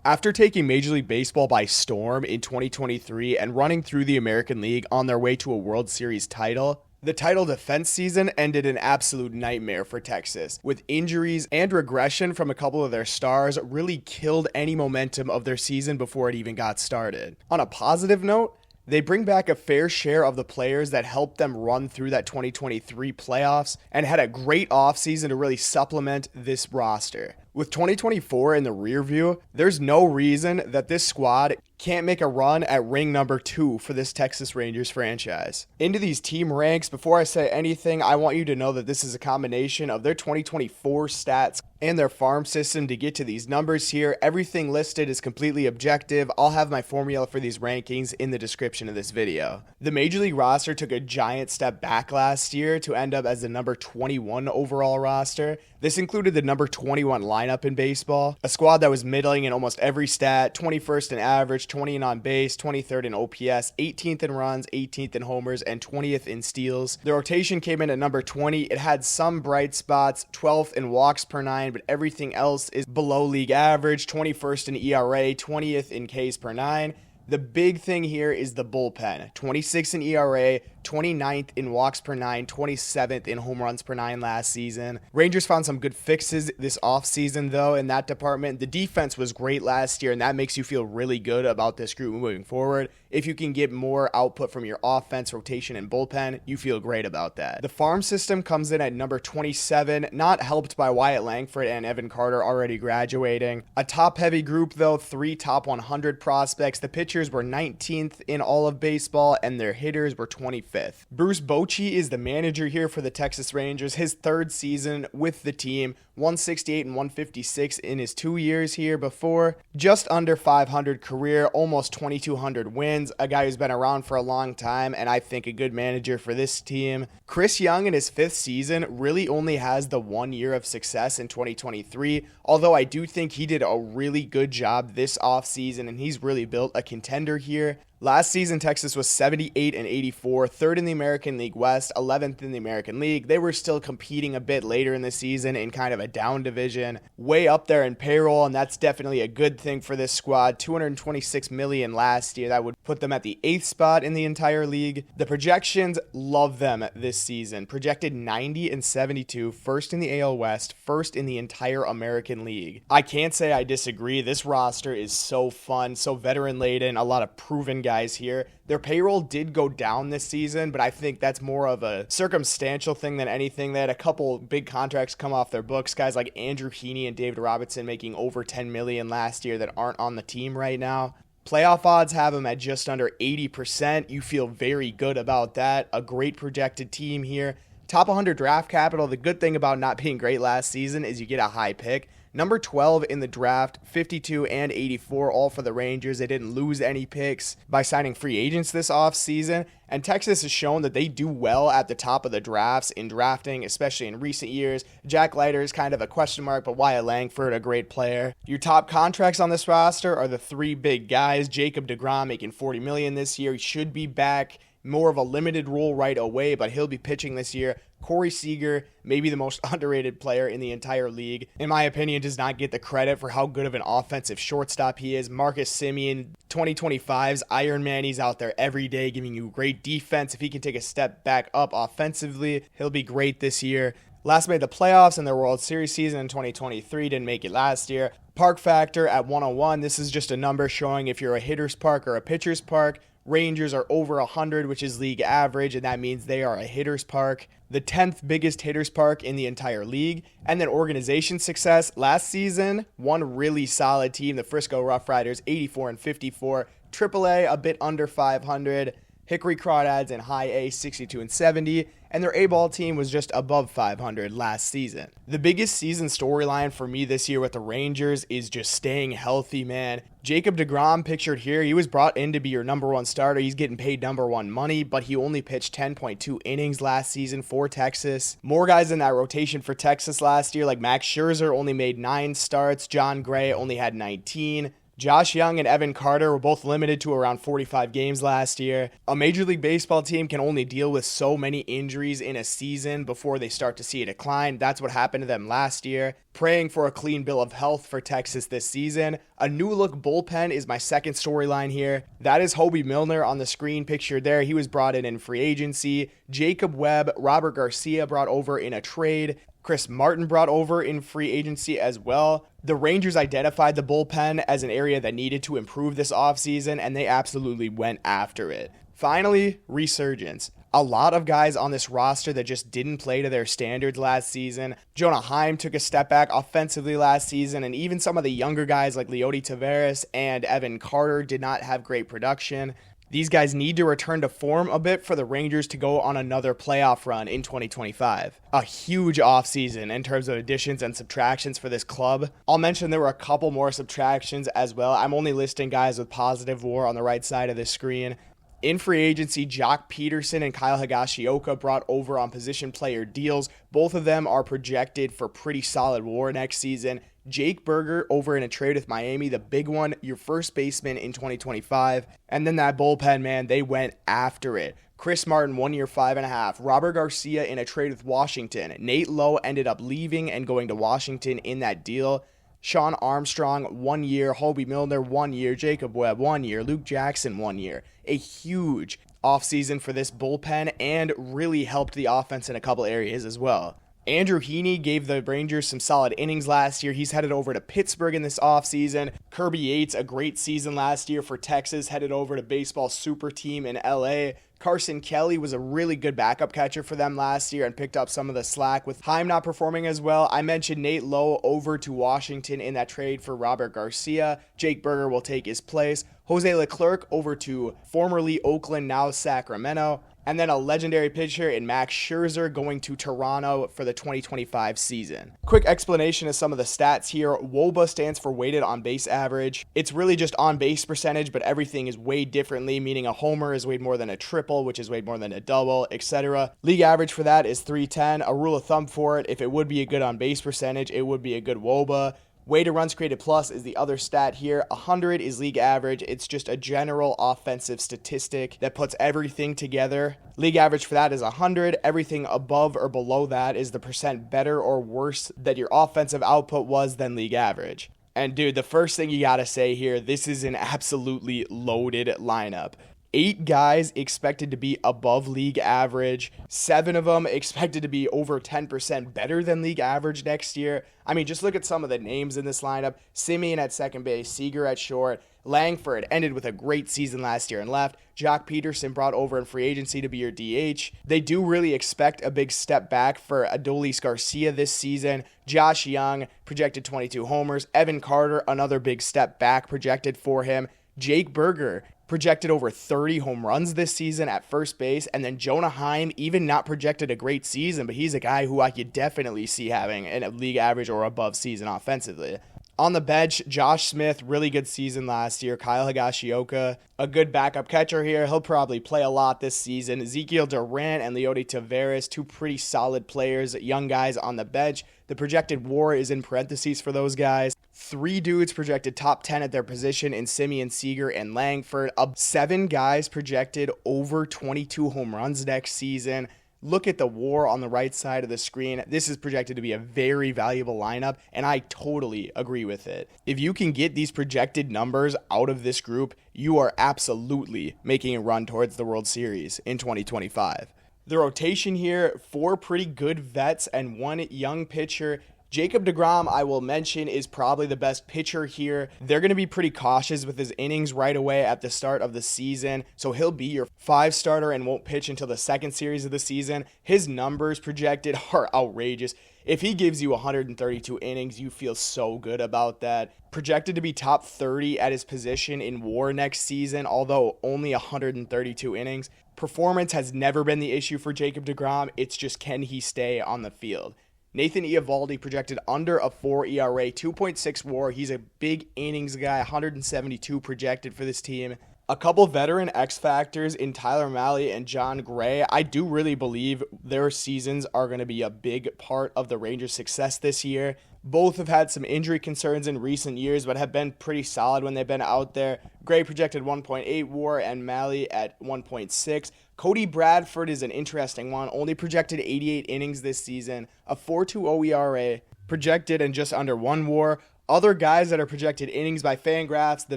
After taking Major League Baseball by storm in 2023 and running through the American League on their way to a World Series title, the title defense season ended an absolute nightmare for Texas, with injuries and regression from a couple of their stars really killed any momentum of their season before it even got started. On a positive note, they bring back a fair share of the players that helped them run through that 2023 playoffs and had a great offseason to really supplement this roster. With 2024 in the rear view, there's no reason that this squad can't make a run at ring number 2 for this Texas Rangers franchise. Into these team ranks, before I say anything, I want you to know that this is a combination of their 2024 stats and their farm system to get to these numbers here. Everything listed is completely objective. I'll have my formula for these rankings in the description of this video. The Major League roster took a giant step back last year to end up as the number 21 overall roster. This included the number 21 lineup in baseball, a squad that was middling in almost every stat, 21st in average, 20th in on base, 23rd in OPS, 18th in runs, 18th in homers, and 20th in steals. The rotation came in at number 20. It had some bright spots, 12th in walks per 9, but everything else is below league average, 21st in ERA, 20th in Ks per 9. The big thing here is the bullpen, 26th in ERA, 29th in walks per 9, 27th in home runs per 9 last season. Rangers found some good fixes this offseason, though, in that department. The defense was great last year, and that makes you feel really good about this group moving forward. If you can get more output from your offense, rotation, and bullpen, you feel great about that. The farm system comes in at number 27, not helped by Wyatt Langford and Evan Carter already graduating. A top-heavy group, though, 3 top 100 prospects. The pitchers were 19th in all of baseball, and their hitters were 25th. Bruce Bochy is the manager here for the Texas Rangers. His 3rd season with the team, 168 and 156 in his 2 years here before. Just under 500 career, almost 2,200 wins. A guy who's been around for a long time, and I think a good manager for this team. Chris Jung in his 5th season really only has the 1 year of success in 2023, although I do think he did a really good job this offseason, and he's really built a contender here. Last season, Texas was 78 and 84, 3rd in the American League West, 11th in the American League. They were still competing a bit later in the season in kind of a down division, way up there in payroll, and that's definitely a good thing for this squad. $226 million last year. That would put them at the 8th spot in the entire league. The projections love them this season. Projected 90 and 72, 1st in the AL West, 1st in the entire American League. I can't say I disagree. This roster is so fun, so veteran-laden, a lot of proven guys here. Their payroll did go down this season, but I think that's more of a circumstantial thing than anything. They had a couple big contracts come off their books, guys like Andrew Heaney and David Robertson making over $10 million last year that aren't on the team right now. Playoff odds have them at just under 80%. You feel very good about that. A great projected team here. Top 100 draft capital. The good thing about not being great last season is you get a high pick. Number 12 in the draft, 52 and 84, all for the Rangers. They didn't lose any picks by signing free agents this offseason. And Texas has shown that they do well at the top of the drafts in drafting, especially in recent years. Jack Leiter is kind of a question mark, but Wyatt Langford, a great player. Your top contracts on this roster are the 3 big guys. Jacob deGrom making $40 million this year. He should be back. More of a limited role right away, but he'll be pitching this year. Corey Seager, maybe the most underrated player in the entire league. In my opinion, does not get the credit for how good of an offensive shortstop he is. Marcus Semien, 2025's Iron Man. He's out there every day giving you great defense. If he can take a step back up offensively, he'll be great this year. Last made the playoffs in their World Series season in 2023. Didn't make it last year. Park factor at 101. This is just a number showing if you're a hitter's park or a pitcher's park. Rangers are over 100, which is league average, and that means they are a hitter's park. The 10th biggest hitter's park in the entire league. And then organization success. Last season, one really solid team, the Frisco Rough Riders, 84 and 54. AAA, a bit under 500. Hickory Crawdads in high A, 62 and 70. And their A-ball team was just above 500 last season. The biggest season storyline for me this year with the Rangers is just staying healthy, man. Jacob deGrom pictured here, he was brought in to be your number 1 starter. He's getting paid number 1 money, but he only pitched 10.2 innings last season for Texas. More guys in that rotation for Texas last year, like Max Scherzer only made 9 starts. Jon Gray only had 19. Josh Jung and Evan Carter were both limited to around 45 games last year. A Major League Baseball team can only deal with so many injuries in a season before they start to see a decline. That's what happened to them last year. Praying for a clean bill of health for Texas this season. A new look bullpen is my second storyline here. That is Hoby Milner on the screen pictured there. He was brought in free agency. Jacob Webb, Robert Garcia brought over in a trade. Chris Martin brought over in free agency as well. The Rangers identified the bullpen as an area that needed to improve this offseason, and they absolutely went after it. Finally, resurgence. A lot of guys on this roster that just didn't play to their standards last season. Jonah Heim took a step back offensively last season, and even some of the younger guys like Leody Taveras and Evan Carter did not have great production. These guys need to return to form a bit for the Rangers to go on another playoff run in 2025. A huge offseason in terms of additions and subtractions for this club. I'll mention there were a couple more subtractions as well. I'm only listing guys with positive WAR on the right side of the screen. In free agency, Joc Pederson and Kyle Higashioka brought over on position player deals. Both of them are projected for pretty solid WAR next season. Jake Burger over in a trade with Miami, the big one, your first baseman in 2025. And then that bullpen, man, they went after it. Chris Martin, 1 year, $5.5. Robert Garcia in a trade with Washington. Nate Lowe ended up leaving and going to Washington in that deal. Sean Armstrong, 1 year. Hoby Milner, 1 year. Jacob Webb, 1 year. Luke Jackson, 1 year. A huge offseason for this bullpen and really helped the offense in a couple areas as well. Andrew Heaney gave the Rangers some solid innings last year. He's headed over to Pittsburgh in this offseason. Kirby Yates, a great season last year for Texas, headed over to baseball super team in LA. Carson Kelly was a really good backup catcher for them last year and picked up some of the slack with Heim not performing as well. I mentioned Nate Lowe over to Washington in that trade for Robert Garcia. Jake Burger will take his place. Jose Leclerc over to formerly Oakland, now Sacramento. And then a legendary pitcher in Max Scherzer going to Toronto for the 2025 season. Quick explanation of some of the stats here. WOBA stands for weighted on base average. It's really just on base percentage, but everything is weighed differently, meaning a homer is weighed more than a triple, which is weighed more than a double, etc. League average for that is 310. A rule of thumb for it, if it would be a good on base percentage, it would be a good WOBA. Weighted runs created plus is the other stat here. 100 is league average. It's just a general offensive statistic that puts everything together. League average for that is 100. Everything above or below that is the percent better or worse that your offensive output was than league average. And dude, the first thing you gotta say here, this is an absolutely loaded lineup. 8 guys expected to be above league average. 7 of them expected to be over 10% better than league average next year. I mean, just look at some of the names in this lineup. Semien at second base, Seager at short. Langford ended with a great season last year and left. Joc Pederson brought over in free agency to be your DH. They do really expect a big step back for Adolis Garcia this season. Josh Jung projected 22 homers. Evan Carter, another big step back projected for him. Jake Burger projected over 30 home runs this season at first base. And then Jonah Heim, even not projected a great season, but he's a guy who I could definitely see having a league average or above season offensively. On the bench, Josh Smith, really good season last year. Kyle Higashioka, a good backup catcher here. He'll probably play a lot this season. Ezequiel Duran and Leody Taveras, 2 pretty solid players, young guys on the bench. The projected WAR is in parentheses for those guys. 3 dudes projected top 10 at their position in Semien, Seager, and Langford. 7 guys projected over 22 home runs next season. Look at the WAR on the right side of the screen. This is projected to be a very valuable lineup, and I totally agree with it. If you can get these projected numbers out of this group, you are absolutely making a run towards the World Series in 2025. The rotation here, 4 pretty good vets and 1 young pitcher. Jacob deGrom, I will mention, is probably the best pitcher here. They're going to be pretty cautious with his innings right away at the start of the season, so he'll be your 5 starter and won't pitch until the second series of the season. His numbers projected are outrageous. If he gives you 132 innings, you feel so good about that. Projected to be top 30 at his position in WAR next season, although only 132 innings. Performance has never been the issue for Jacob deGrom. It's just, can he stay on the field? Nathan Eovaldi projected under a 4 ERA, 2.6 WAR. He's a big innings guy, 172 projected for this team. A couple veteran X factors in Tyler Mahle and Jon Gray. I do really believe their seasons are going to be a big part of the Rangers' success this year. Both have had some injury concerns in recent years, but have been pretty solid when they've been out there. Gray projected 1.8 WAR and Mahle at 1.6. Cody Bradford is an interesting one. Only projected 88 innings this season, a 4.20 ERA, projected and just under 1 WAR. Other guys that are projected innings by Fangraphs, the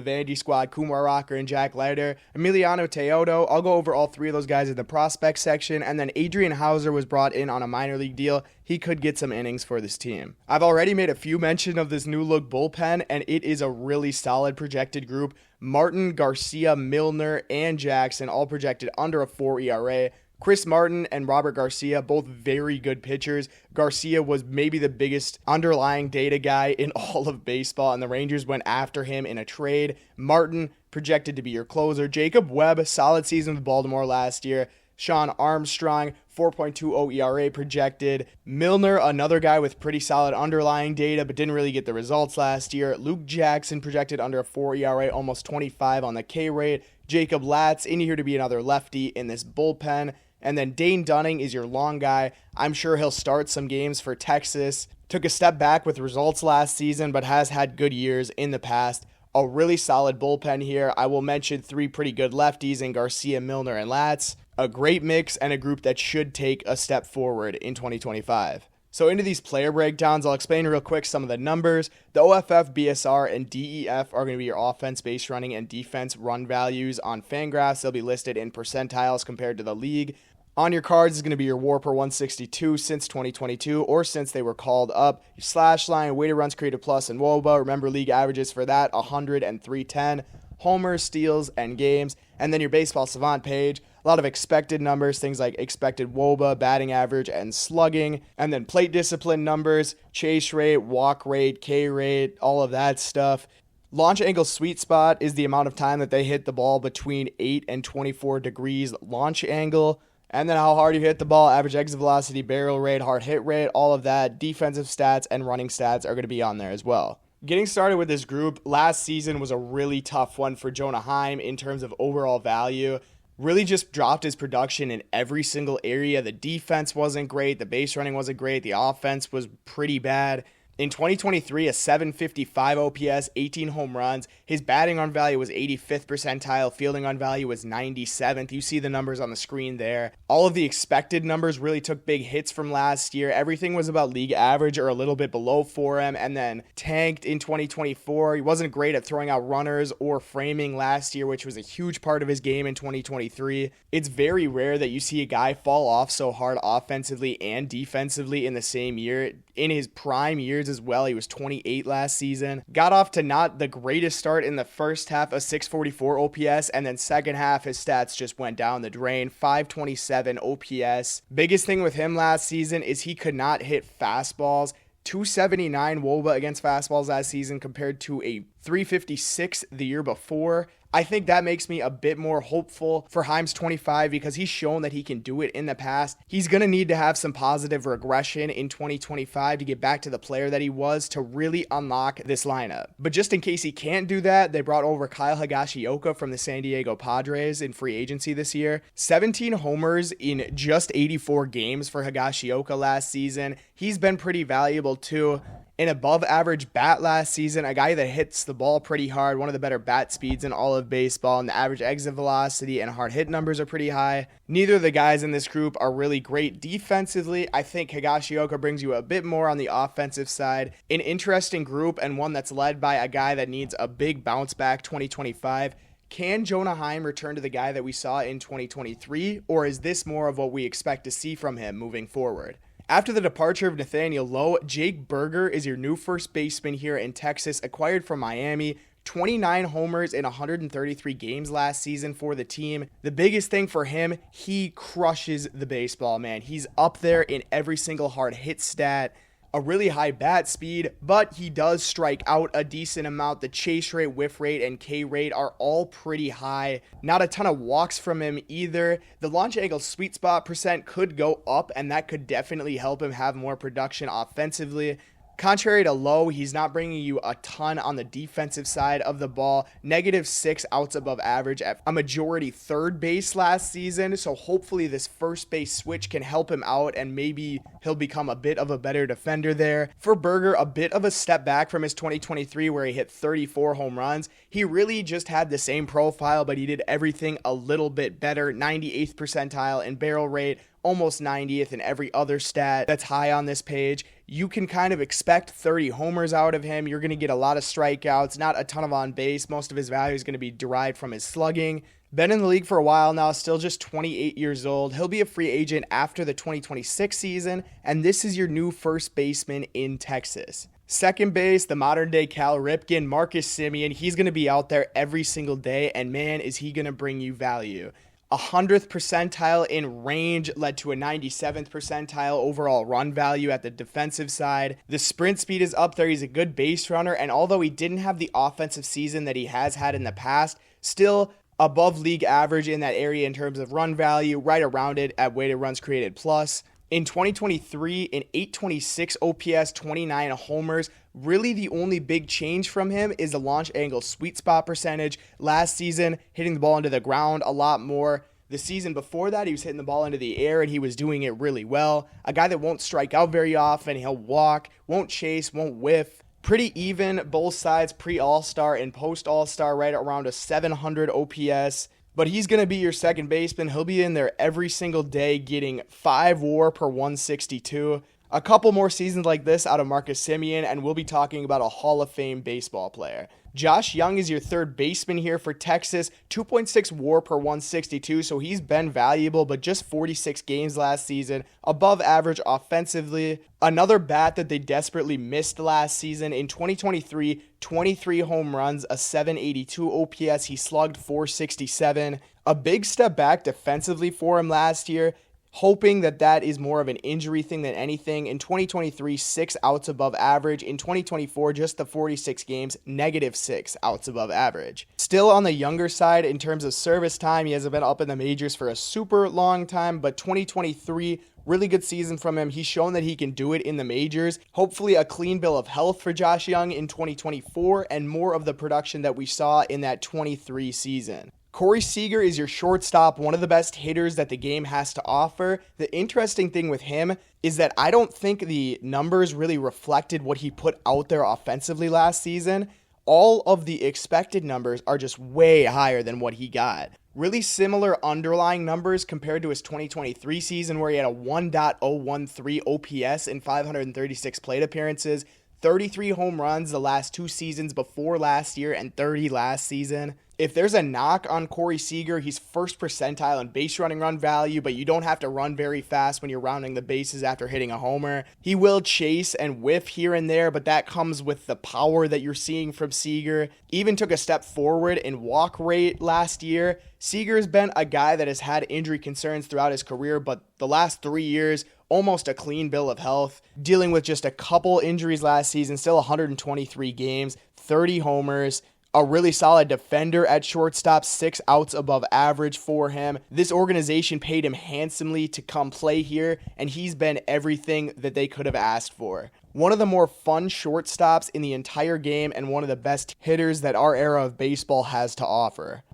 Vandy squad, Kumar and Jack Leiter, Emiliano Teodo. I'll go over all three of those guys in the prospect section. And then Adrian Hauser was brought in on a minor league deal. He could get some innings for this team. I've already made a few mention of this new look bullpen, and it is a really solid projected group. Martin, Garcia, Milner, and Jackson all projected under a 4 ERA. Chris Martin and Robert Garcia, both very good pitchers. Garcia was maybe the biggest underlying data guy in all of baseball, and the Rangers went after him in a trade. Martin projected to be your closer. Jacob Webb, solid season with Baltimore last year. Sean Armstrong, 4.20 ERA projected. Milner, another guy with pretty solid underlying data, but didn't really get the results last year. Luke Jackson projected under a 4 ERA, almost 25 on the K rate. Jacob Latz, in here to be another lefty in this bullpen. And then Dane Dunning is your long guy. I'm sure he'll start some games for Texas. Took a step back with results last season, but has had good years in the past. A really solid bullpen here. I will mention three pretty good lefties in Garcia, Milner, and Latz. A great mix and a group that should take a step forward in 2025. So into these player breakdowns, I'll explain real quick some of the numbers. The OFF, BSR, and DEF are going to be your offense, base running, and defense run values on Fangraphs. They'll be listed in percentiles compared to the league. On your cards is going to be your WAR per 162 since 2022 or since they were called up. Your slash line, weighted runs created plus, and WOBA. Remember league averages for that, 100 and 310. Homers, steals, and games. And then your baseball savant page. A lot of expected numbers, things like expected WOBA, batting average, and slugging. And then plate discipline numbers, chase rate, walk rate, K rate, all of that stuff. Launch angle sweet spot is the amount of time that they hit the ball between 8 and 24 degrees launch angle. And then how hard you hit the ball, average exit velocity, barrel rate, hard hit rate, all of that. Defensive stats and running stats are going to be on there as well. Getting started with this group, last season was a really tough one for Jonah Heim in terms of overall value. Really just dropped his production in every single area. The defense wasn't great. The base running wasn't great. The offense was pretty bad. In 2023, a 755 OPS, 18 home runs. His batting on value was 85th percentile. Fielding on value was 97th. You see the numbers on the screen there. All of the expected numbers really took big hits from last year. Everything was about league average or a little bit below for him, and then tanked in 2024. He wasn't great at throwing out runners or framing last year, which was a huge part of his game in 2023. It's very rare that you see a guy fall off so hard offensively and defensively in the same year. In his prime years as well, he was 28 last season. Got off to not the greatest start in the first half, of 644 OPS, and then second half, his stats just went down the drain. 527 OPS. Biggest thing with him last season is he could not hit fastballs. 279 WOBA against fastballs last season compared to a 356 the year before. I think that makes me a bit more hopeful for Heim's 25 because he's shown that he can do it in the past. He's going to need to have some positive regression in 2025 to get back to the player that he was to really unlock this lineup. But just in case he can't do that, they brought over Kyle Higashioka from the San Diego Padres in free agency this year. 17 homers in just 84 games for Higashioka last season. He's been pretty valuable too. An above average bat last season, a guy that hits the ball pretty hard, one of the better bat speeds in all of baseball, and the average exit velocity and hard hit numbers are pretty high. Neither of the guys in this group are really great defensively. I think Higashioka brings you a bit more on the offensive side. An interesting group and one that's led by a guy that needs a big bounce back 2025. Can Jonah Heim return to the guy that we saw in 2023, or is this more of what we expect to see from him moving forward? After the departure of Nathaniel Lowe, Jake Burger is your new first baseman here in Texas, acquired from Miami. 29 homers in 133 games last season for the team. The biggest thing for him, he crushes the baseball, man. He's up there in every single hard hit stat. A really high bat speed, but he does strike out a decent amount. The chase rate, whiff rate, and K rate are all pretty high. Not a ton of walks from him either. The launch angle sweet spot percent could go up, and that could definitely help him have more production offensively. Contrary to Lowe, he's not bringing you a ton on the defensive side of the ball. -6 outs above average at a majority third base last season. So hopefully this first base switch can help him out and maybe he'll become a bit of a better defender there. For Berger, a bit of a step back from his 2023 where he hit 34 home runs. He really just had the same profile, but he did everything a little bit better. 98th percentile in barrel rate, almost 90th in every other stat that's high on this page. You can kind of expect 30 homers out of him. You're going to get a lot of strikeouts, not a ton of on base. Most of his value is going to be derived from his slugging. Been in the league for a while now, still just 28 years old. He'll be a free agent after the 2026 season, and this is your new first baseman in Texas. Second base, the modern day Cal Ripken, Marcus Semien. He's going to be out there every single day, and man, is he going to bring you value. 100th percentile in range led to a 97th percentile overall run value at the defensive side. The sprint speed is up there. He's a good base runner, and although he didn't have the offensive season that he has had in the past, still above league average in that area in terms of run value, right around it at weighted runs created plus. In 2023, an 826 OPS, 29 homers. Really the only big change from him is the launch angle sweet spot percentage. Last season, hitting the ball into the ground a lot more. The season before that, he was hitting the ball into the air and he was doing it really well. A guy that won't strike out very often. He'll walk, won't chase, won't whiff. Pretty even both sides, pre-All-Star and post-All-Star, right around a 700 OPS. But he's going to be your second baseman. He'll be in there every single day getting 5 WAR per 162. A couple more seasons like this out of Marcus Semien, and we'll be talking about a Hall of Fame baseball player. Josh Jung is your third baseman here for Texas, 2.6 WAR per 162, so he's been valuable, but just 46 games last season, above average offensively. Another bat that they desperately missed last season. In 2023, 23 home runs, a 782 OPS, he slugged 467. A big step back defensively for him last year. Hoping that is more of an injury thing than anything. In 2023, 6 outs above average. In 2024, just the 46 games, -6 outs above average. Still on the younger side in terms of service time. He hasn't been up in the majors for a super long time, but 2023, really good season from him. He's shown that he can do it in the majors. Hopefully a clean bill of health for Josh Jung in 2024 and more of the production that we saw in that 23 season. Corey Seager is your shortstop, one of the best hitters that the game has to offer. The interesting thing with him is that I don't think the numbers really reflected what he put out there offensively last season. All of the expected numbers are just way higher than what he got. Really similar underlying numbers compared to his 2023 season where he had a 1.013 OPS in 536 plate appearances, 33 home runs the last 2 seasons before last year and 30 last season. If there's a knock on Corey Seager, he's first percentile in base running run value, but you don't have to run very fast when you're rounding the bases after hitting a homer. He will chase and whiff here and there, but that comes with the power that you're seeing from Seager. Even took a step forward in walk rate last year. Seager's been a guy that has had injury concerns throughout his career, but the last 3 years, almost a clean bill of health. Dealing with just a couple injuries last season, still 123 games, 30 homers. A really solid defender at shortstop, 6 outs above average for him. This organization paid him handsomely to come play here, and he's been everything that they could have asked for. One of the more fun shortstops in the entire game and one of the best hitters that our era of baseball has to offer.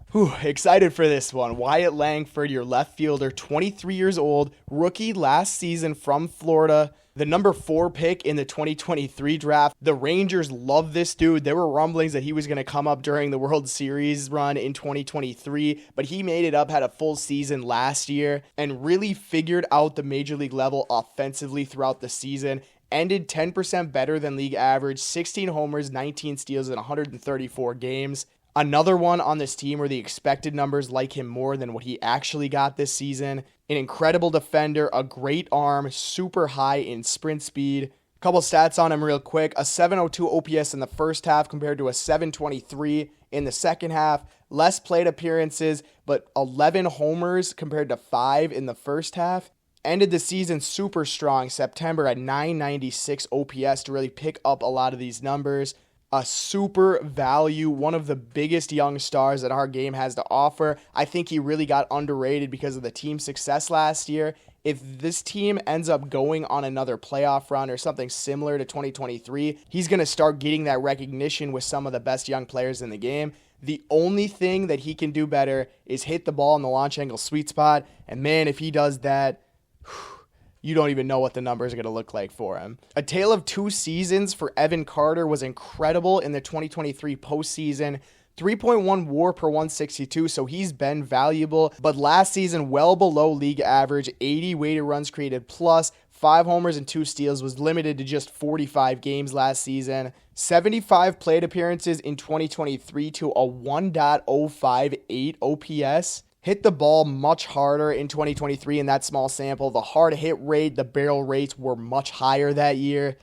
Excited for this one. Wyatt Langford, your left fielder, 23 years old, rookie last season from Florida. The number 4 pick in the 2023 draft. The Rangers love this dude. There were rumblings that he was going to come up during the World Series run in 2023, but he made it up, had a full season last year, and really figured out the major league level offensively throughout the season. Ended 10% better than league average, 16 homers, 19 steals in 134 games. Another one on this team where the expected numbers like him more than what he actually got this season. An incredible defender, a great arm, super high in sprint speed. A couple stats on him real quick. A 702 OPS in the first half compared to a 723 in the second half. Less plate appearances, but 11 homers compared to 5 in the first half. Ended the season super strong, September at 996 OPS to really pick up a lot of these numbers. A super value, one of the biggest young stars that our game has to offer. I think he really got underrated because of the team success last year. If this team ends up going on another playoff run or something similar to 2023, he's going to start getting that recognition with some of the best young players in the game. The only thing that he can do better is hit the ball in the launch angle sweet spot. And man, if he does that, you don't even know what the numbers are going to look like for him. A tale of two seasons for Evan Carter was incredible in the 2023 postseason. 3.1 WAR per 162, so he's been valuable. But last season, well below league average, 80 weighted runs created plus, 5 homers and 2 steals, was limited to just 45 games last season. 75 plate appearances in 2023 to a 1.058 OPS. Hit the ball much harder in 2023 in that small sample. The hard hit rate, the barrel rates were much higher that year.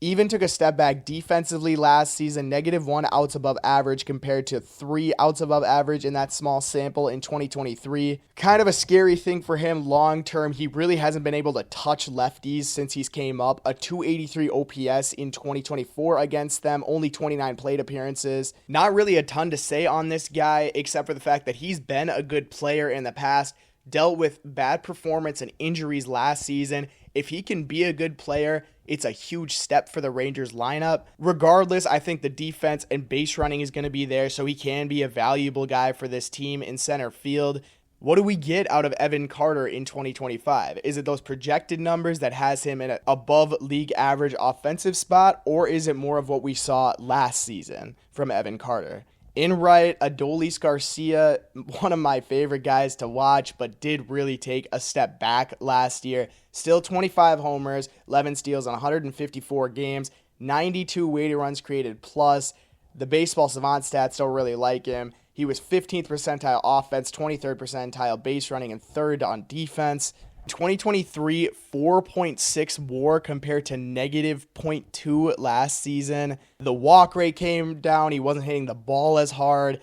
Even took a step back defensively last season, -1 outs above average compared to 3 outs above average in that small sample in 2023. Kind of a scary thing for him long term. He really hasn't been able to touch lefties since he's came up. A 283 OPS in 2024 against them, only 29 plate appearances. Not really a ton to say on this guy, except for the fact that he's been a good player in the past, dealt with bad performance and injuries last season. If he can be a good player, it's a huge step for the Rangers lineup. Regardless, I think the defense and base running is going to be there, so he can be a valuable guy for this team in center field. What do we get out of Evan Carter in 2025? Is it those projected numbers that has him in an above league average offensive spot, or is it more of what we saw last season from Evan Carter? In right, Adolis Garcia, one of my favorite guys to watch, but did really take a step back last year. Still 25 homers, 11 steals on 154 games, 92 weighted runs created plus. The baseball savant stats don't really like him. He was 15th percentile offense, 23rd percentile base running, and 3rd on defense. 2023, 4.6 WAR compared to -0.2 last season. The walk rate came down. He wasn't hitting the ball as hard.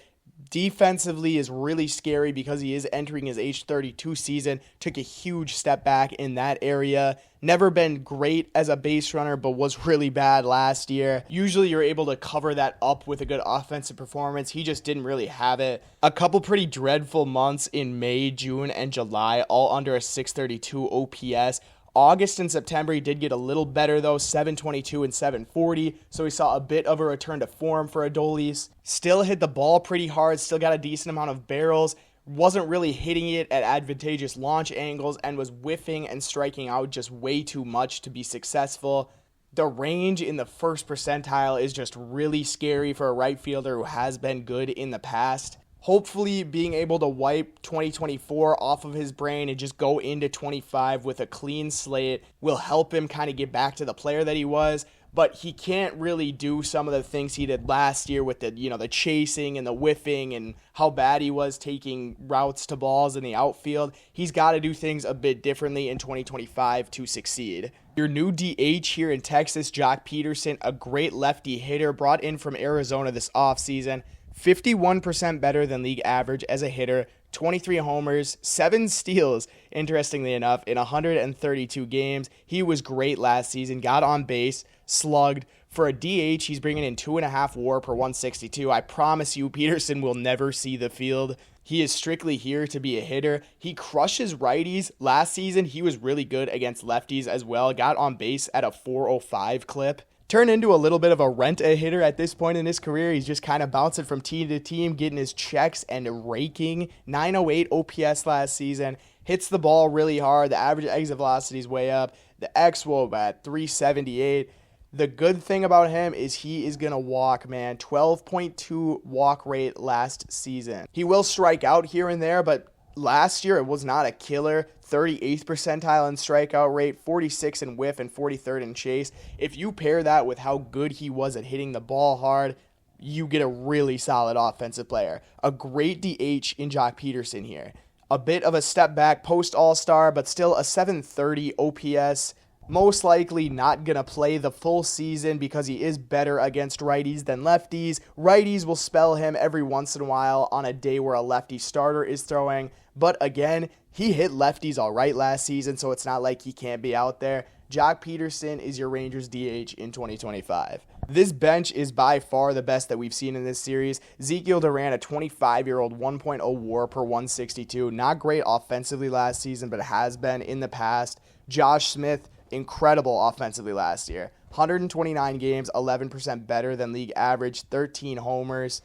Defensively is really scary because he is entering his age 32 season. Took a huge step back in that area. Never been great as a base runner, but was really bad last year. Usually you're able to cover that up with a good offensive performance. He just didn't really have it. A couple pretty dreadful months in May, June, and July, all under a 632 OPS. August and September, he did get a little better though, 722 and 740, so we saw a bit of a return to form for Adolis. Still hit the ball pretty hard, still got a decent amount of barrels, wasn't really hitting it at advantageous launch angles, and was whiffing and striking out just way too much to be successful. The range in the first percentile is just really scary for a right fielder who has been good in the past. Hopefully being able to wipe 2024 off of his brain and just go into 25 with a clean slate will help him kind of get back to the player that he was. But he can't really do some of the things he did last year with the chasing and the whiffing and how bad he was taking routes to balls in the outfield. He's got to do things a bit differently in 2025 to succeed. Your new DH here in Texas, Joc Pederson, a great lefty hitter brought in from Arizona this offseason. 51% better than league average as a hitter, 23 homers, 7 steals, interestingly enough, in 132 games. He was great last season, got on base, slugged. For a DH, he's bringing in 2.5 WAR per 162. I promise you, Pederson will never see the field. He is strictly here to be a hitter. He crushes righties. Last season, he was really good against lefties as well, got on base at a 405 clip. Turned into a little bit of a rent-a-hitter at this point in his career. He's just kind of bouncing from team to team, getting his checks and raking. 908 OPS last season. Hits the ball really hard. The average exit velocity is way up. The xWOB at 378. The good thing about him is he is going to walk, man. 12.2 walk rate last season. He will strike out here and there, but last year it was not a killer. 38th percentile in strikeout rate, 46 in whiff, and 43rd in chase. If you pair that with how good he was at hitting the ball hard, you get a really solid offensive player. A great DH in Joc Pederson here. A bit of a step back post All-Star, but still a 730 OPS. Most likely not going to play the full season because he is better against righties than lefties. Righties will spell him every once in a while on a day where a lefty starter is throwing. But again, he hit lefties all right last season, so it's not like he can't be out there. Joc Pederson is your Rangers DH in 2025. This bench is by far the best that we've seen in this series. Ezequiel Duran, a 25-year-old 1.0 WAR per 162. Not great offensively last season, but has been in the past. Josh Smith, incredible offensively last year. 129 games, 11% better than league average, 13 homers.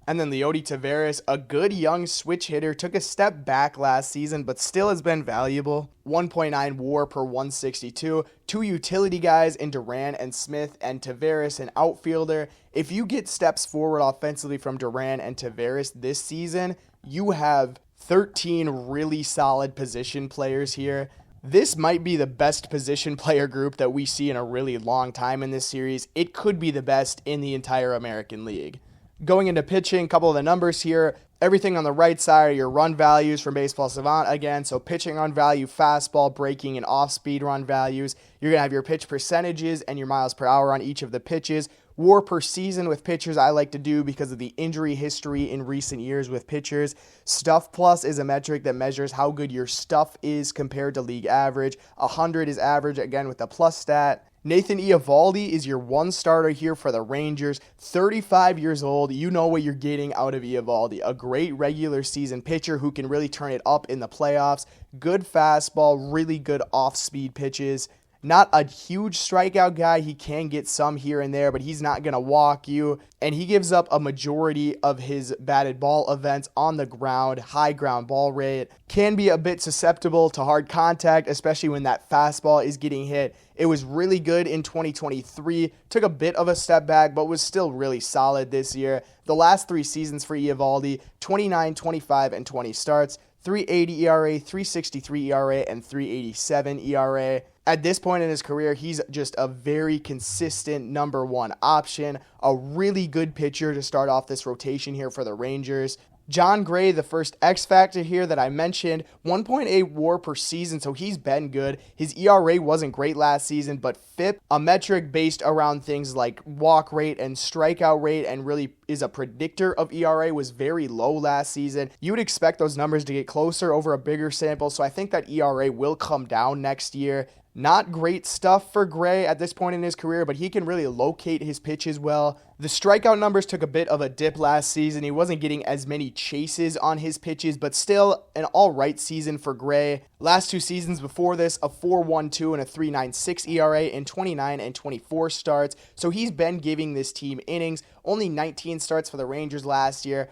And then Leody Taveras, a good young switch hitter, took a step back last season, but still has been valuable. 1.9 WAR per 162. Two utility guys in Duran and Smith, and Taveras, an outfielder. If you get steps forward offensively from Duran and Taveras this season, you have 13 really solid position players here. This might be the best position player group that we see in a really long time in this series. It could be the best in the entire American League. Going into pitching, a couple of the numbers here. Everything on the right side are your run values from Baseball Savant again. So pitching run value, fastball, breaking, and off-speed run values. You're going to have your pitch percentages and your miles per hour on each of the pitches. WAR per season with pitchers I like to do because of the injury history in recent years with pitchers. Stuff plus is a metric that measures how good your stuff is compared to league average. 100 is average, again with the plus stat. Nathan Eovaldi is your one starter here for the Rangers. 35 years old. You know what you're getting out of Eovaldi. A great regular season pitcher who can really turn it up in the playoffs. Good fastball, really good off-speed pitches. Not a huge strikeout guy. He can get some here and there, but he's not going to walk you. And he gives up a majority of his batted ball events on the ground. High ground ball rate. Can be a bit susceptible to hard contact, especially when that fastball is getting hit. It was really good in 2023. Took a bit of a step back, but was still really solid this year. The last 3 seasons for Eovaldi, 29, 25, and 20 starts. 3.80 ERA, 3.63 ERA, and 3.87 ERA. At this point in his career, he's just a very consistent number one option. A really good pitcher to start off this rotation here for the Rangers. Jon Gray, the first X factor here that I mentioned, 1.8 WAR per season, so he's been good. His ERA wasn't great last season, but FIP, a metric based around things like walk rate and strikeout rate and really is a predictor of ERA, was very low last season. You would expect those numbers to get closer over a bigger sample, so I think that ERA will come down next year. Not great stuff for Gray at this point in his career, but he can really locate his pitches well. The strikeout numbers took a bit of a dip last season. He wasn't getting as many chases on his pitches, but still an all-right season for Gray. Last 2 seasons before this, a 4.12 and a 3.96 ERA in 29 and 24 starts. So he's been giving this team innings. Only 19 starts for the Rangers last year.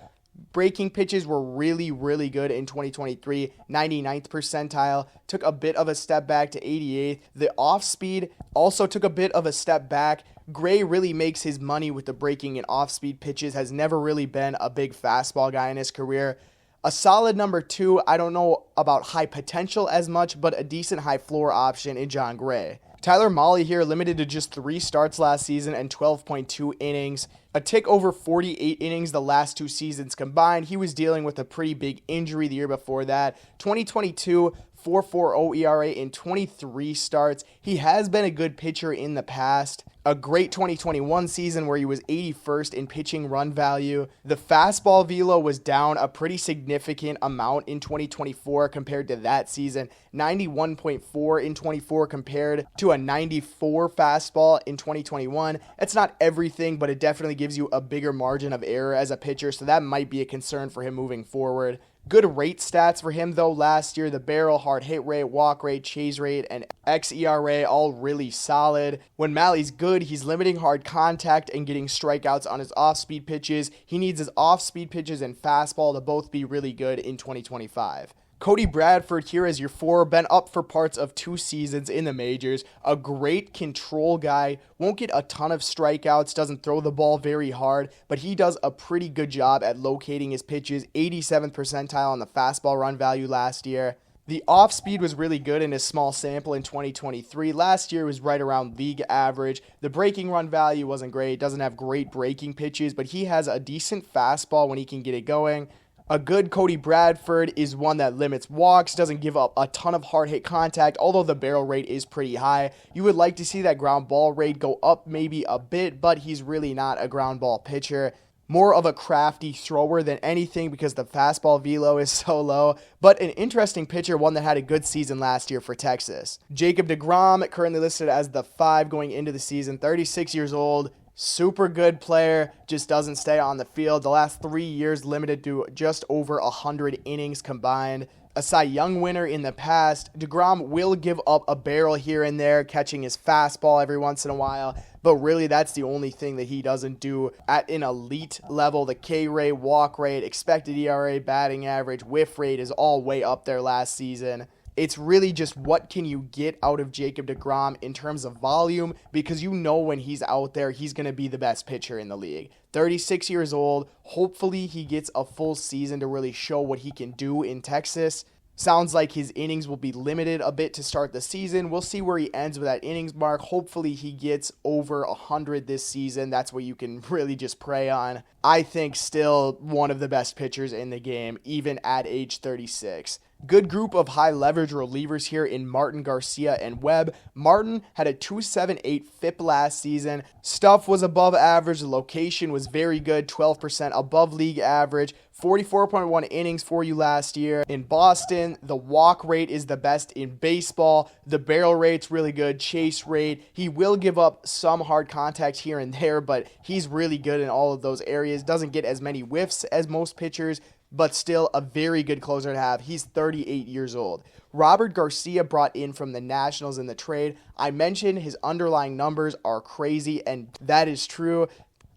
Breaking pitches were really, really good in 2023, 99th percentile, took a bit of a step back to 88th. The off-speed also took a bit of a step back. Gray really makes his money with the breaking and off-speed pitches, has never really been a big fastball guy in his career. A solid number 2, I don't know about high potential as much, but a decent high floor option in Jon Gray. Tyler Mahle here, limited to just 3 starts last season and 12.2 innings. A tick over 48 innings the last 2 seasons combined. He was dealing with a pretty big injury the year before that. 2022, 4.40 ERA in 23 starts. He has been a good pitcher in the past. A great 2021 season where he was 81st in pitching run value. The fastball velo was down a pretty significant amount in 2024 compared to that season. 91.4 in 24 compared to a 94 fastball in 2021. It's not everything, but it definitely gives you a bigger margin of error as a pitcher, so that might be a concern for him moving forward. Good rate stats for him, though, last year. The barrel, hard hit rate, walk rate, chase rate, and xERA all really solid. When Mahle's good, he's limiting hard contact and getting strikeouts on his off-speed pitches. He needs his off-speed pitches and fastball to both be really good in 2025. Cody Bradford here as your 4, been up for parts of 2 seasons in the majors. A great control guy, won't get a ton of strikeouts, doesn't throw the ball very hard, but he does a pretty good job at locating his pitches. 87th percentile on the fastball run value last year. The off-speed was really good in a small sample in 2023. Last year was right around league average. The breaking run value wasn't great, doesn't have great breaking pitches, but he has a decent fastball when he can get it going. A good Cody Bradford is one that limits walks, doesn't give up a ton of hard hit contact, although the barrel rate is pretty high. You would like to see that ground ball rate go up maybe a bit, but he's really not a ground ball pitcher. More of a crafty thrower than anything because the fastball velo is so low, but an interesting pitcher, one that had a good season last year for Texas. Jacob deGrom, currently listed as the 5 going into the season, 36 years old, super good player, just doesn't stay on the field. The last 3 years limited to just over 100 innings combined. A Cy Young winner in the past, deGrom will give up a barrel here and there, catching his fastball every once in a while, but really that's the only thing that he doesn't do at an elite level. The K rate, walk rate, expected ERA, batting average, whiff rate is all way up there last season. It's really just what can you get out of Jacob deGrom in terms of volume, because you know when he's out there, he's going to be the best pitcher in the league. 36 years old, hopefully he gets a full season to really show what he can do in Texas. Sounds like his innings will be limited a bit to start the season. We'll see where he ends with that innings mark. Hopefully he gets over 100 this season. That's what you can really just pray on. I think still one of the best pitchers in the game, even at age 36. Good group of high leverage relievers here in Martin, Garcia, and Webb. Martin had a 2.78 FIP last season. Stuff was above average. The location was very good, 12% above league average. 44.1 innings for you last year. In Boston, the walk rate is the best in baseball. The barrel rate's really good. Chase rate. He will give up some hard contact here and there, but he's really good in all of those areas. Doesn't get as many whiffs as most pitchers, but still a very good closer to have. He's 38 years old. Robert Garcia brought in from the Nationals in the trade. I mentioned his underlying numbers are crazy, and that is true.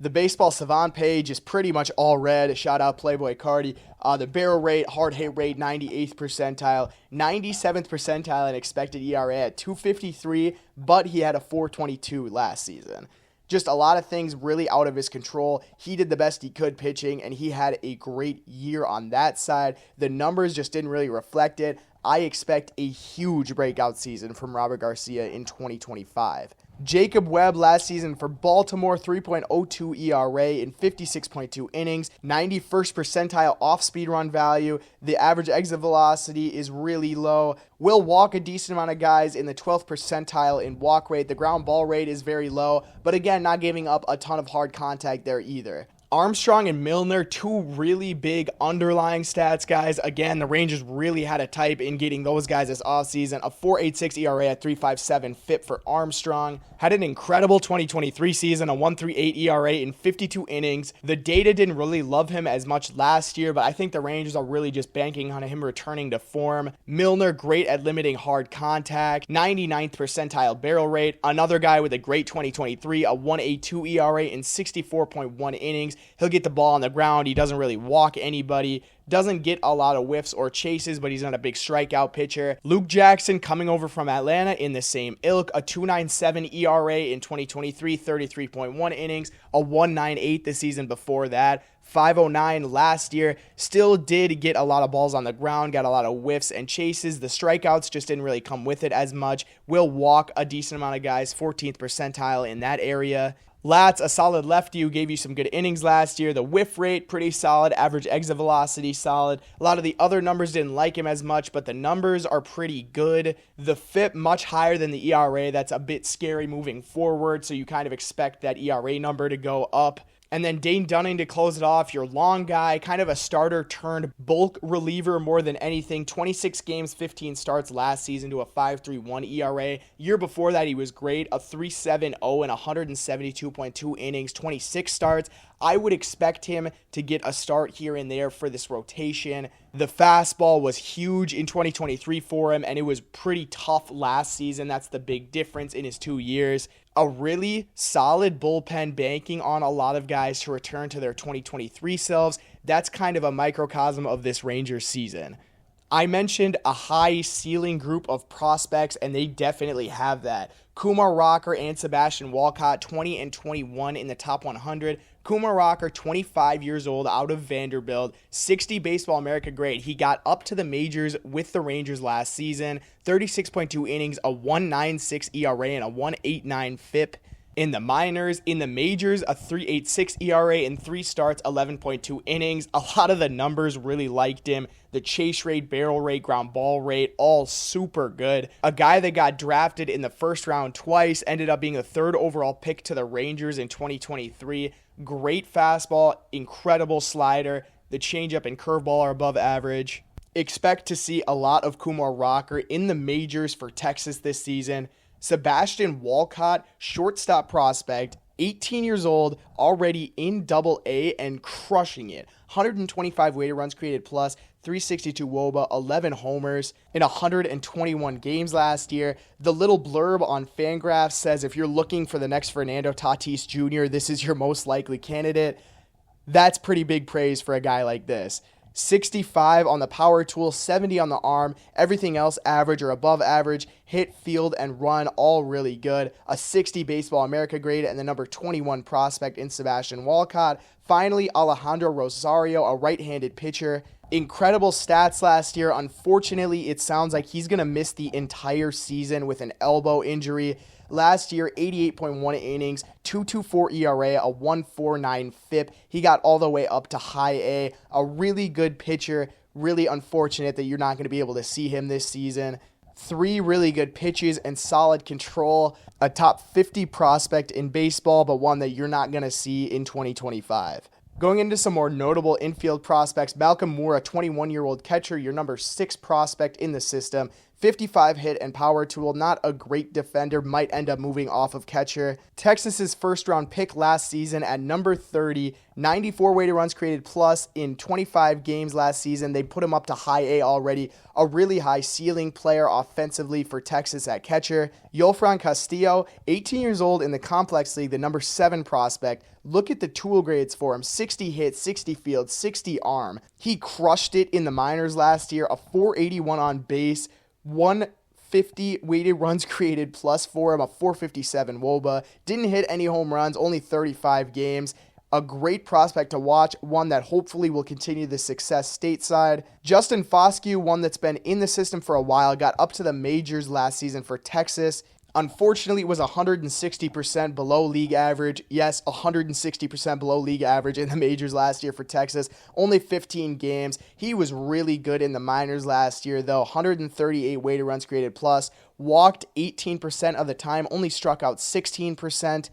The Baseball Savant page is pretty much all red. Shout out Playboy Cardi. The barrel rate, hard hit rate, 98th percentile, 97th percentile in expected ERA at 2.53, but he had a 4.22 last season. Just a lot of things really out of his control. He did the best he could pitching, and he had a great year on that side. The numbers just didn't really reflect it. I expect a huge breakout season from Robert Garcia in 2025. Jacob Webb last season for Baltimore, 3.02 ERA in 56.2 innings, 91st percentile off-speed run value. The average exit velocity is really low. Will walk a decent amount of guys in the 12th percentile in walk rate. The ground ball rate is very low, but again, not giving up a ton of hard contact there either. Armstrong and Milner, two really big underlying stats, guys. Again, the Rangers really had a type in getting those guys this offseason. A 4.86 ERA at 3.57 FIP for Armstrong. Had an incredible 2023 season, a 1.38 ERA in 52 innings. The data didn't really love him as much last year, but I think the Rangers are really just banking on him returning to form. Milner, great at limiting hard contact. 99th percentile barrel rate. Another guy with a great 2023, a 1.82 ERA in 64.1 innings. He'll get the ball on the ground. He doesn't really walk anybody. Doesn't get a lot of whiffs or chases, but he's not a big strikeout pitcher. Luke Jackson coming over from Atlanta in the same ilk. A 2.97 ERA in 2023, 33.1 innings. A 1.98 the season before that. 5.09 last year. Still did get a lot of balls on the ground. Got a lot of whiffs and chases. The strikeouts just didn't really come with it as much. Will walk a decent amount of guys. 14th percentile in that area. Latz, a solid lefty who gave you some good innings last year. The whiff rate, pretty solid. Average exit velocity, solid. A lot of the other numbers didn't like him as much, but the numbers are pretty good. The FIP, much higher than the ERA. That's a bit scary moving forward, so you kind of expect that ERA number to go up. And then Dane Dunning to close it off, your long guy, kind of a starter turned bulk reliever more than anything. 26 games, 15 starts last season to a 5.31 ERA. Year before that, he was great, a 3.70 and 172.2 innings, 26 starts. I would expect him to get a start here and there for this rotation. The fastball was huge in 2023 for him, and it was pretty tough last season. That's the big difference in his 2 years. A really solid bullpen, banking on a lot of guys to return to their 2023 selves. That's kind of a microcosm of this Rangers season. I mentioned a high ceiling group of prospects, and they definitely have that. Kumar Rocker and Sebastian Walcott, 20 and 21 in the top 100. Kumar Rocker, 25 years old, out of Vanderbilt, 60 Baseball America grade. He got up to the majors with the Rangers last season, 36.2 innings, a 1.96 ERA, and a 1.89 FIP. In the minors, in the majors, a 3.86 ERA in 3 starts, 11.2 innings. A lot of the numbers really liked him. The chase rate, barrel rate, ground ball rate, all super good. A guy that got drafted in the first round twice, ended up being the 3rd overall pick to the Rangers in 2023. Great fastball, incredible slider. The changeup and curveball are above average. Expect to see a lot of Kumar Rocker in the majors for Texas this season. Sebastian Walcott, shortstop prospect, 18 years old, already in Double-A and crushing it. 125 weighted runs created plus, 362 WOBA, 11 homers in 121 games last year. The little blurb on Fangraphs says if you're looking for the next Fernando Tatis Jr., this is your most likely candidate. That's pretty big praise for a guy like this. 65 on the power tool, 70 on the arm, everything else average or above average, hit, field, and run, all really good. A 60 Baseball America grade, and the number 21 prospect in Sebastian Walcott. Finally, Alejandro Rosario, a right-handed pitcher. Incredible stats last year. Unfortunately, it sounds like he's going to miss the entire season with an elbow injury. Last year, 88.1 innings, 2.24 ERA, a 1.49 FIP. He got all the way up to high A. A really good pitcher. Really unfortunate that you're not going to be able to see him this season. 3 really good pitches and solid control. A top 50 prospect in baseball, but one that you're not going to see in 2025. Going into some more notable infield prospects, Malcolm Moore, a 21-year-old catcher, your number 6 prospect in the system. 55 hit and power tool, not a great defender, might end up moving off of catcher. Texas's first round pick last season at number 30, 94 weighted runs created plus in 25 games last season. They put him up to high A already. A really high ceiling player offensively for Texas at catcher. Yolfran Castillo, 18 years old in the Complex League, the number 7 prospect. Look at the tool grades for him. 60 hit, 60 field, 60 arm. He crushed it in the minors last year. A 481 on base. 150 weighted runs created plus for him, a 457 WOBA. Didn't hit any home runs, only 35 games. A great prospect to watch, one that hopefully will continue the success stateside. Justin Foscue, one that's been in the system for a while, got up to the majors last season for Texas. Unfortunately, it was 160% below league average. Yes, 160% below league average in the majors last year for Texas. Only 15 games. He was really good in the minors last year, though. 138 weighted runs created plus. Walked 18% of the time. Only struck out 16%.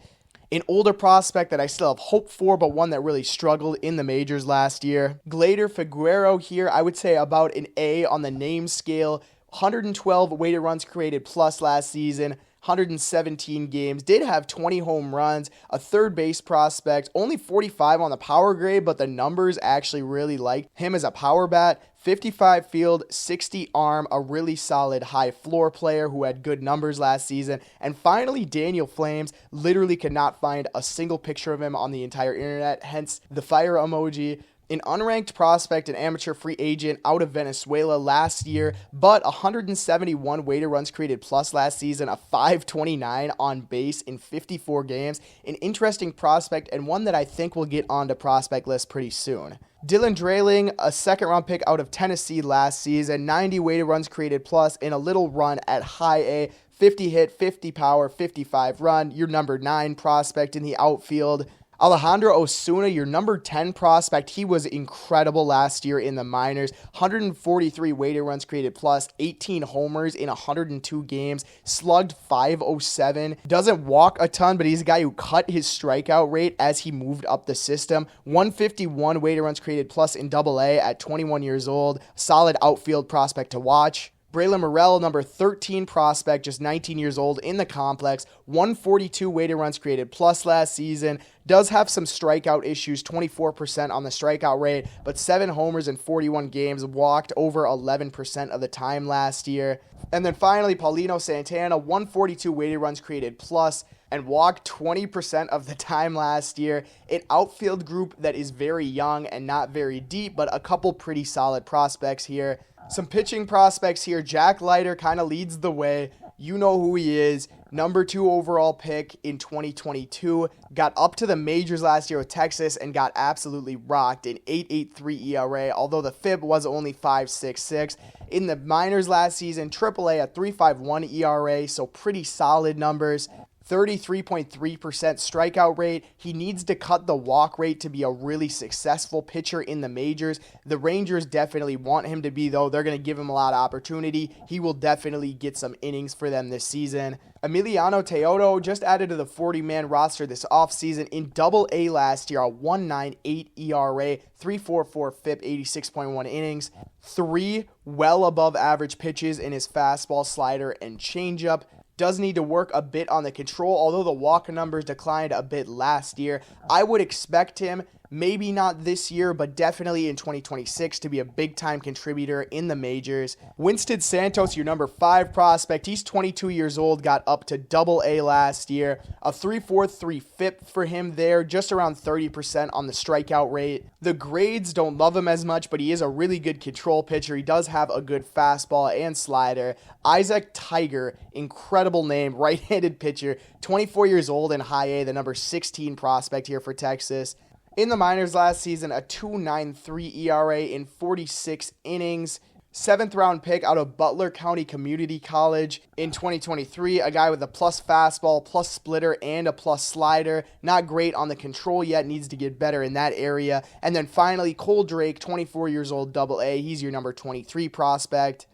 An older prospect that I still have hope for, but one that really struggled in the majors last year. Glader Figueroa here, I would say about an A on the name scale. 112 weighted runs created plus last season. 117 games, did have 20 home runs, a third base prospect, only 45 on the power grade, but the numbers actually really liked him as a power bat. 55 field, 60 arm, a really solid high floor player who had good numbers last season. And finally, Daniel Flames. Literally could not find a single picture of him on the entire internet, hence the fire emoji. An unranked prospect and amateur free agent out of Venezuela last year, but 171 weighted runs created plus last season, a 529 on base in 54 games. An interesting prospect and one that I think will get onto prospect list pretty soon. Dylan Drayling, a second-round pick out of Tennessee last season, 90 weighted runs created plus in a little run at high A, 50 hit, 50 power, 55 run, your number 9 prospect in the outfield. Alejandro Osuna, your number 10 prospect, he was incredible last year in the minors. 143 weighted runs created plus, 18 homers in 102 games, slugged .507. Doesn't walk a ton, but he's a guy who cut his strikeout rate as he moved up the system. 151 weighted runs created plus in Double-A at 21 years old. Solid outfield prospect to watch. Braylon Morrell, number 13 prospect, just 19 years old in the complex, 142 weighted runs created plus last season, does have some strikeout issues, 24% on the strikeout rate, but 7 homers in 41 games, walked over 11% of the time last year. And then finally, Paulino Santana, 142 weighted runs created plus, and walked 20% of the time last year. An outfield group that is very young and not very deep, but a couple pretty solid prospects here. Some pitching prospects here. Jack Leiter kind of leads the way. You know who he is. Number 2 overall pick in 2022. Got up to the majors last year with Texas and got absolutely rocked. An 8.83 ERA, although the FIB was only 5.66. In the minors last season, AAA a 3.51 ERA, so pretty solid numbers. 33.3% strikeout rate. He needs to cut the walk rate to be a really successful pitcher in the majors. The Rangers definitely want him to be, though. They're going to give him a lot of opportunity. He will definitely get some innings for them this season. Emiliano Teodo just added to the 40-man roster this offseason in Double-A last year, a 1.98 ERA, 3.44 FIP, 86.1 innings, 3 well above average pitches in his fastball, slider, and changeup. Does need to work a bit on the control, although the walk numbers declined a bit last year. I would expect him, maybe not this year, but definitely in 2026 to be a big-time contributor in the majors. Winston Santos, your number 5 prospect. He's 22 years old, got up to Double-A last year. A 3.43 FIP for him there, just around 30% on the strikeout rate. The grades don't love him as much, but he is a really good control pitcher. He does have a good fastball and slider. Isaac Tiger, incredible name, right-handed pitcher, 24 years old in High A, the number 16 prospect here for Texas. In the minors last season, a 2.93 ERA in 46 innings. 7th round pick out of Butler County Community College in 2023. A guy with a plus fastball, plus splitter, and a plus slider. Not great on the control yet, needs to get better in that area. And then finally, Cole Drake, 24 years old, Double-A. He's your number 23 prospect.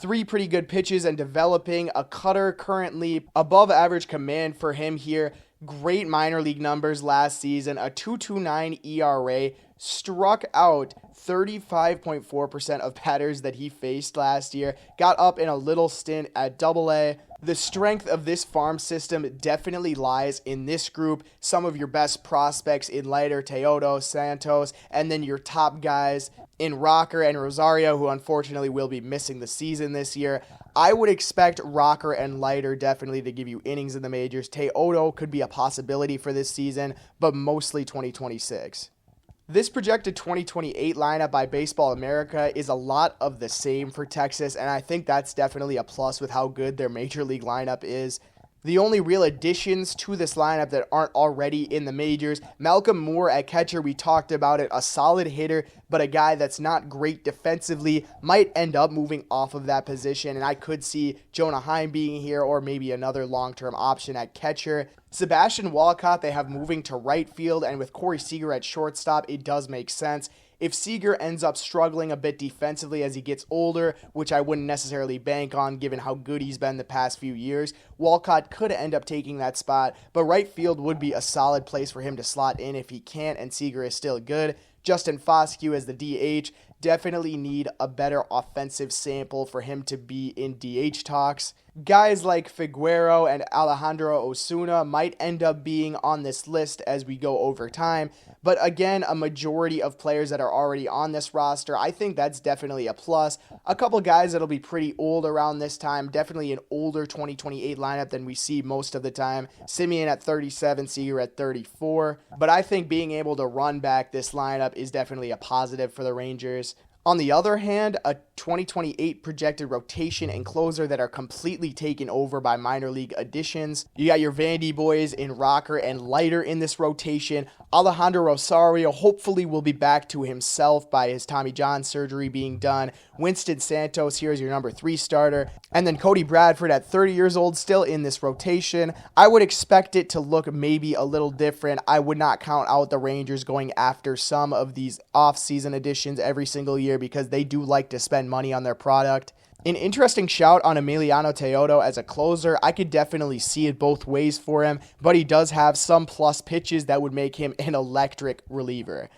3 pretty good pitches and developing. A cutter currently above average command for him here. Great minor league numbers last season, a 2.29 ERA, struck out 35.4% of batters that he faced last year, got up in a little stint at Double-A. The strength of this farm system definitely lies in this group. Some of your best prospects in Leiter, Teodo, Santos, and then your top guys in Rocker and Rosario, who unfortunately will be missing the season this year. I would expect Rocker and Leiter definitely to give you innings in the majors. Teodo could be a possibility for this season, but mostly 2026. This projected 2028 lineup by Baseball America is a lot of the same for Texas, and I think that's definitely a plus with how good their major league lineup is. The only real additions to this lineup that aren't already in the majors, Malcolm Moore at catcher, we talked about it, a solid hitter, but a guy that's not great defensively, might end up moving off of that position, and I could see Jonah Heim being here or maybe another long-term option at catcher. Sebastian Walcott they have moving to right field, and with Corey Seager at shortstop, it does make sense. If Seager ends up struggling a bit defensively as he gets older, which I wouldn't necessarily bank on given how good he's been the past few years, Walcott could end up taking that spot, but right field would be a solid place for him to slot in if he can't and Seager is still good. Justin Foscue as the DH, definitely need a better offensive sample for him to be in DH talks. Guys like Figueroa and Alejandro Osuna might end up being on this list as we go over time, but again, a majority of players that are already on this roster, I think that's definitely a plus. A couple guys that'll be pretty old around this time, definitely an older 2028 lineup than we see most of the time. Semien at 37, Seager at 34, but I think being able to run back this lineup is definitely a positive for the Rangers. On the other hand, a 2028 projected rotation and closer that are completely taken over by minor league additions. You got your Vandy boys in Rocker and Leiter in this rotation. Alejandro Rosario hopefully will be back to himself by his Tommy John surgery being done. Winston Santos here is your number 3 starter. And then Cody Bradford at 30 years old still in this rotation. I would expect it to look maybe a little different. I would not count out the Rangers going after some of these off-season additions every single year because they do like to spend money on their product. An interesting shout on Emiliano Teodo as a closer. I could definitely see it both ways for him, but he does have some plus pitches that would make him an electric reliever.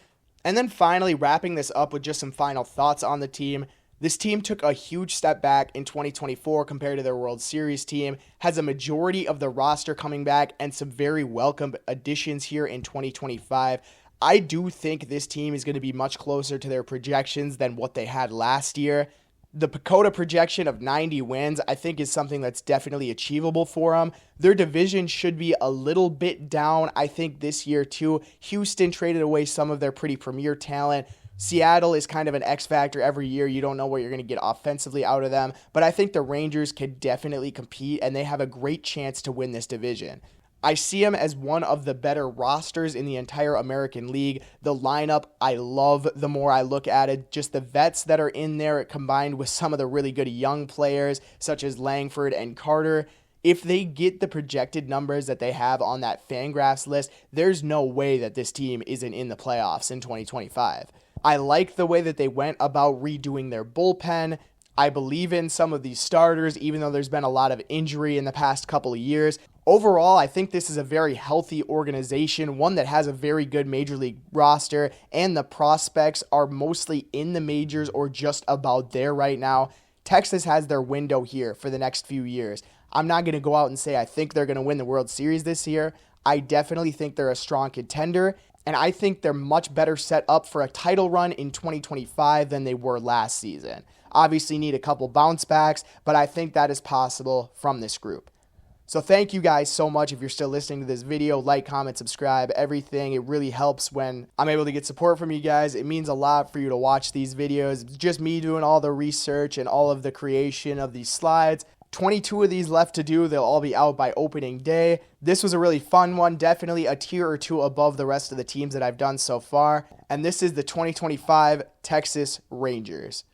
And then finally, wrapping this up with just some final thoughts on the team. This team took a huge step back in 2024 compared to their World Series team, has a majority of the roster coming back, and some very welcome additions here in 2025. I do think this team is going to be much closer to their projections than what they had last year. The PECOTA projection of 90 wins, I think, is something that's definitely achievable for them. Their division should be a little bit down, I think, this year, too. Houston traded away some of their pretty premier talent. Seattle is kind of an X factor every year. You don't know what you're going to get offensively out of them. But I think the Rangers can definitely compete, and they have a great chance to win this division. I see them as one of the better rosters in the entire American League. The lineup, I love the more I look at it. Just the vets that are in there combined with some of the really good young players, such as Langford and Carter. If they get the projected numbers that they have on that Fangraphs list, there's no way that this team isn't in the playoffs in 2025. I like the way that they went about redoing their bullpen. I believe in some of these starters, even though there's been a lot of injury in the past couple of years. Overall, I think this is a very healthy organization, one that has a very good major league roster, and the prospects are mostly in the majors or just about there right now. Texas has their window here for the next few years. I'm not going to go out and say I think they're going to win the World Series this year. I definitely think they're a strong contender, and I think they're much better set up for a title run in 2025 than they were last season. Obviously need a couple bounce backs, but I think that is possible from this group. So thank you guys so much if you're still listening to this video. Like, comment, subscribe, everything. It really helps when I'm able to get support from you guys. It means a lot for you to watch these videos. It's just me doing all the research and all of the creation of these slides. 22 of these left to do. They'll all be out by opening day. This was a really fun one. Definitely a tier or two above the rest of the teams that I've done so far. And this is the 2025 Texas Rangers.